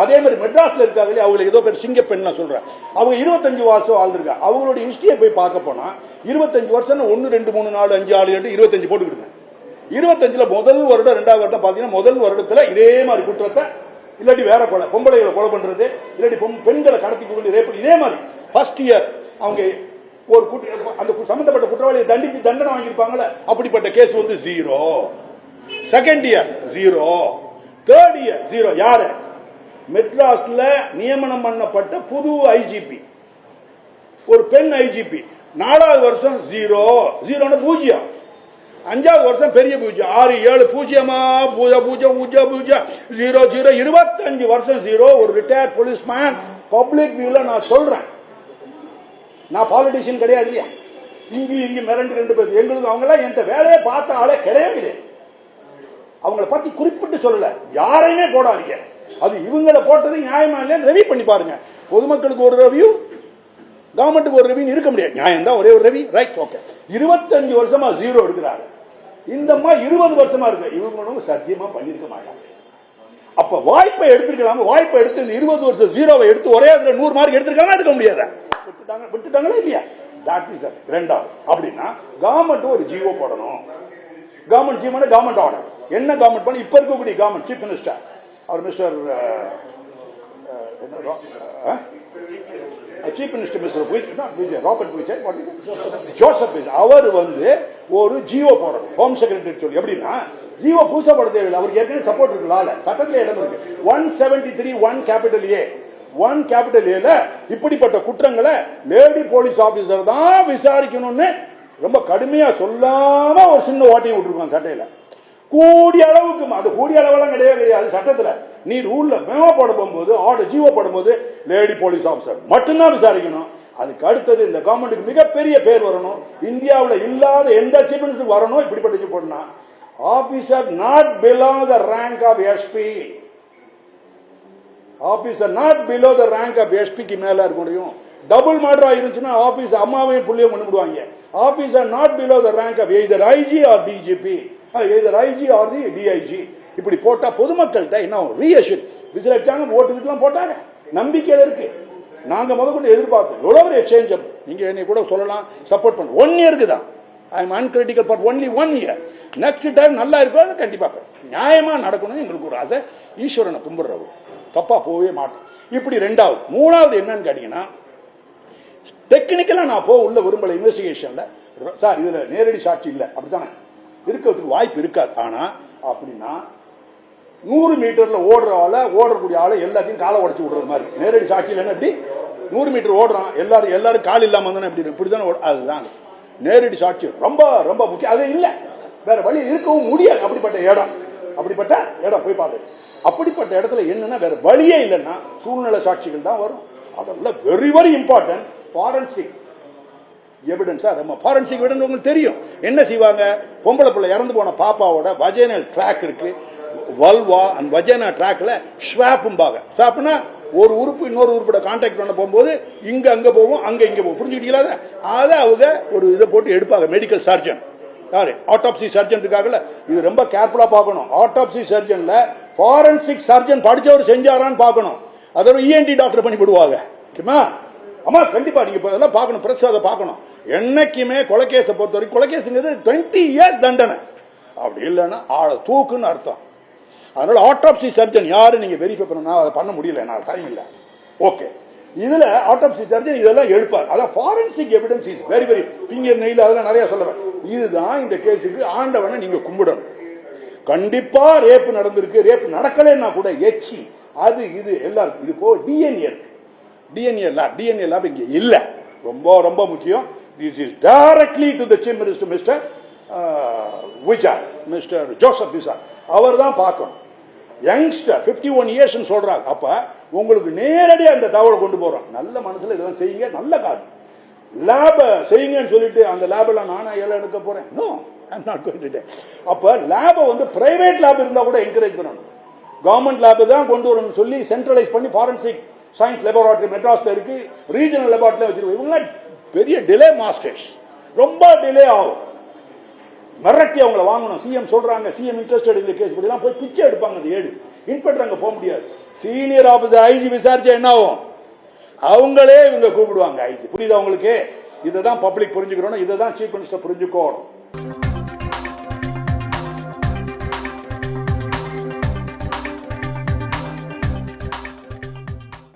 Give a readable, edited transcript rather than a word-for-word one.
அதே மாதிரி மெட்ராஸ்ல இருக்காங்களே அவங்களுக்கு ஏதோ பேர் சிங்க பெண் சொல்றேன், அவங்க 25 வருஷம் வாழ்ந்துருக்கா. அவங்களுடைய ஹிஸ்டரியை போய் பார்க்க போனா 25 வருஷம் 1 2 3 4 5 6 7 25 போட்டுக்கிட்டு 25ல முதல் வருடம் 2வது வருடம் பாத்தீங்கன்னா முதல் வருடத்துல இதே மாதிரி குற்றத்தை இல்லாட்டி வேற கொலை, பொம்பளைகளை கொலை பண்றது, இல்லாட்டி பெண்களை கடத்தி கொண்டு ரேப், இதே மாதிரி ஃபர்ஸ்ட் இயர் அவங்க ஒரு அந்த சம்பந்தப்பட்ட குற்றவாளியை தண்டித்து தண்டனை வாங்கியிருப்பாங்கல்ல, அப்படிப்பட்ட கேஸ் வந்து 0. Second year 0, third year 0. யாரு? மெட்ராஸ்ல நியமனம் பண்ணப்பட்ட புது ஐஜிபி, ஒரு பெண் ஐஜிபி. 4வது வருஷம் 0, 0 5வது வருஷம் பெரிய பூஜ்ஜியம், 6 7 பூஜ்ஜியமா பூஜா பூஜா பூஜா பூஜா 0 0 25 வருஷம் 0. ஒரு ரிட்டையர்ட் போலீஸ்மேன் பப்ளிக் வியூல நான் சொல்றேன், நான் பாலிட்டிஷியன் கிடையாது இல்லையா, இங்க மிரண்டு 2 பேர் எங்களுக்கு அவங்க எல்லாம் எந்த வேலையை பார்த்த ஆளே கிடையாது. அவங்களை பத்தி குறிப்பிட்டு சொல்லல, யாரையுமே போடாதீங்க. அது இவங்களை போட்டது நியாயமா இல்லையா ரெவி பண்ணி பாருங்க. பொதுமக்களுக்கு ஒரு ரெவியூ, கவர்மெண்ட்டுக்கு ஒரு ரெவியூ இருக்க முடியாது. நியாயம் தான், ஒரே ஒரு ரெவி, ரைட், ஓகே. 25 வருஷமா 0 எடுக்கிறாங்க. இந்த மாதிரி 20 வருஷமா இருக்கு. இவங்களும் சத்தியமா பண்ணிருக்க மாட்டாங்க. அப்ப வாய்ப்பை எடுத்துக்கலாம். வாய்ப்பை எடுத்து 20 வருஷம் 0வை எடுத்து ஒரே அதுல 100 மார்க் எடுத்திருக்காங்க, எடுக்க முடியாத விட்டுட்டாங்களா இல்லையா? தட் இஸ் ரெண்டாவது. அப்படின்னா கவர்மெண்ட் ஒரு ஜிஓ போடணும். Government GO government order. என்ன கவர்மெண்ட் பண்ண இப்ப இருக்கக்கூடிய கவர்மெண்ட் சீஃப் மினிஸ்டர் அவர் mister chief minister mister Robert Joseph அவர் வந்து ஒரு ஜிஓ போடணும், ஹோம் செக்ரட்டரி சொல்லி. எப்படின்னா ஜிஓ பூசப்பட தேவையில்லை, அவருக்கு ஏற்கனவே சப்போர்ட் இருக்கு, சட்டத்தில் இடம் இருக்கு. 173(1) கேபிட்டல் ஏ 1 கேபிட்டல் ஏல இப்படிப்பட்ட குற்றங்களை லேடி போலீஸ் ஆபீசர் தான் விசாரிக்கணும்னு ரொம்ப கடுமையா சொல்லாம ஒரு சின்ன ஓட்டையும் விட்டுருக்காங்க சட்டையில. கூடிய அளவுக்கு, அது கூடிய அளவெல்லாம் கிடையவே கிடையாது சட்டத்துல. நீ ரூல்ல மேமோ போட போகும்போது, ஆர்டர் ஜிஓ போடும்போது லேடி போலீஸ் ஆபீசர் மட்டும்தான் விசாரிக்கணும். அதுக்கு அடுத்தது இந்த கவர்மெண்ட்டுக்கு மிகப்பெரிய பேர் வரணும், இந்தியாவில் இல்லாத எந்த அச்சீவ்மெண்ட் வரணும். இப்படிப்பட்ட போடனா officer not below the rank of SP, officer not below the rank of எஸ்பிக்கு மேல இருக்க முடியும். டபுள் மர்டரா இருந்துச்சுன்னா ஆபீஸ் அம்மாவையும் புள்ளியும் பண்ணி விடுவாங்க. Officer not below the rank of either IG or DGP, either IG or the DIG. இப்படி போட்டா பொதுமக்கள்கிட்ட என்ன ரீஅஷ்யூர், விசிலடிச்சாங்க, ஓட்டுலாம் போட்டாங்க, நம்பிக்கையில இருக்கு. நாங்க முதல்ல எதிர்பார்த்தோம் எவ்வளவு எக்ஸ்சேஞ்ச். நீங்க என்னை கூட சொல்லலாம் சப்போர்ட் பண்ண 1 இயருக்கு தான். I am uncritical for only 1 year. Next time நல்லா இருக்கும், கண்டிப்பா நியாயமா நடக்கணும். எங்களுக்கு ஒரு ஆசை, ஈஸ்வரனை கும்பிடுறவர் தப்பா போவே மாட்டோம். இப்படி ரெண்டாவது. மூணாவது என்னன்னு கேட்டீங்கன்னா, டெக்னிக்கலா நான் உள்ள விரும்பல இன்வெஸ்டிகேஷன்ல. சார் இதுல நேரடி சாட்சி இல்ல, அப்படித்தானே இருக்கிறதுக்கு வாய்ப்பு இருக்காது. ஆனா அப்படின்னா 100 மீட்டர்ல ஓடக்கூடிய ஆளை எல்லாத்தையும் காலை உடைச்சு விடுறது மாதிரி நேரடி சாட்சி இல்லைன்னா எப்படி 100 மீட்டர் ஓடுறான், எல்லாரும் கால் இல்லாம வந்தானே இப்படிதானே, அதுதான் நேரடி சாட்சி. ரொம்ப ரொம்ப முக்கியம். அது இல்ல, வேற வழி இருக்கவும் முடியாது. அப்படிப்பட்ட இடம் போய் பார்த்து, அப்படிப்பட்ட இடத்துல என்னன்னா வேற வழியே இல்லைன்னா சூழ்நிலை சாட்சிகள் தான் வரும். அதெல்லாம் வெரி வெரி இம்பார்ட்டன்ட். ஃபாரன்சிக் எவிடன்ஸா ரொம்ப ஃபாரன்சிக் எவிடன்ஸ் உங்களுக்கு தெரியும். என்ன செய்வாங்க, பொம்பளை பிள்ளை இறந்து போன பாப்பாவோட வஜைனல் ட்ராக் இருக்கு, வல்வா அந்த வஜைனா ட்ராக்ல ஸ்வாப்பும்பாங்க. ஸ்வாப்னா ஒரு உறுப்பு இன்னொரு உறுப்போட கான்டாக்ட் பண்ண போகும்போது இங்க அங்க போவோம், அங்க இங்க போவோம், புரிஞ்சுக்கிட்டீங்களா? அதை அவங்க ஒரு இதை போட்டு எடுப்பாங்க. மெடிக்கல் சர்ஜன் யாரு, ஆட்டோப்சி சர்ஜன் இருக்காங்கல்ல, இது ரொம்ப கேர்ஃபுல்லா பார்க்கணும். ஆட்டோப்சி சர்ஜன்ல ஃபாரன்சிக் சர்ஜன் படிச்சவர் செஞ்சாரான்னு பார்க்கணும். அதோட இஎன்டி டாக்டர் பண்ணி விடுவாங்க. ஆமா கண்டிப்பா நீங்க இதெல்லாம் பார்க்கணும், பிரஸ் அதை பார்க்கணும். என்னைக்குமே கொலைகேஸை பொறுத்த வரைக்கும் கொலைகேஸுங்கிறது 20 இயர்ஸ் தண்டனை, அப்படி இல்லைன்னா ஆளை தூக்குன்னு அர்த்தம். அதனால ஆட்டோப்சி சர்ஜன் யாரு நீங்க வெரிஃபை பண்ணணும், அதை பண்ண முடியல, நான் டைம் இல்லை. ஓகே, இதுல ஆட்டோப்சி சர்ஜன் இதெல்லாம் எடுப்பார். அதான் forensic evidence is very very, finger nail அதெல்லாம் நிறைய சொல்லுவேன். இதுதான் இந்த கேஸுக்கு ஆண்டவனை நீங்க கும்பிடணும். கண்டிப்பா ரேப் நடந்திருக்கு, ரேப் நடக்கலன்னா கூட எச்சி அது இது எல்லாரும் இது போ டிஎன்ஏ இருக்கு. டிஎன்ஏ லேப் இங்க இல்ல, ரொம்ப ரொம்ப முக்கியம். This is directly to the chief minister mister Vijay, mister Joseph விசார், அவர் தான் பார்க்கணும். யங்ஸ்டர் 51 இயர்ஸ் சொல்றாங்க. அப்ப உங்களுக்கு நேரடியா அந்த தகவலை கொண்டு போறோம். நல்ல மனசுல இதெல்லாம் செய்யுங்க, நல்ல காரணம். லேப செய்யுங்கன்னு சொல்லிட்டு அந்த லேப்ல நானா ஏழை எடுக்க போறேன்? No, I am not going to. அப்ப லேப வந்து பிரைவேட் லேப் இருந்தா கூட என்கரேஜ் பண்ணணும். கவர்மெண்ட் லேப் தான் கொண்டு வரணும்னு சொல்லி சென்ட்ரலைஸ் பண்ணி ஃபாரன்சிக் சயின்ஸ் லெபார்டரி மெட்ராஸ்ல இருக்கு, ரீஜனல் லெபார்டரியில வச்சிருக்கோம். இவங்க பெரிய டிலே மாஸ்டர்ஸ், ரொம்ப டிலே ஆகும். மிரட்டி அவங்களை வாங்கணும். சிஎம் சொல்றாங்க, சிஎம் இன்ட்ரெஸ்டட் இந்த கேஸ், இப்படிலாம் போய் பிச்சை எடுப்பாங்க. அந்த ஏடு இன்ஸ்பெக்டர் அங்க போக முடியாது. சீனியர் ஆபீசர் ஐஜி விசாரிச்சா என்ன ஆகும்? அவங்களே இவங்க கூப்பிடுவாங்க ஐஜி. புரியுதா உங்களுக்கு? இதை தான் பப்ளிக் புரிஞ்சுக்கணும், இதை தான் சீஃப் மினிஸ்டர் புரிஞ்சுக்கணும்.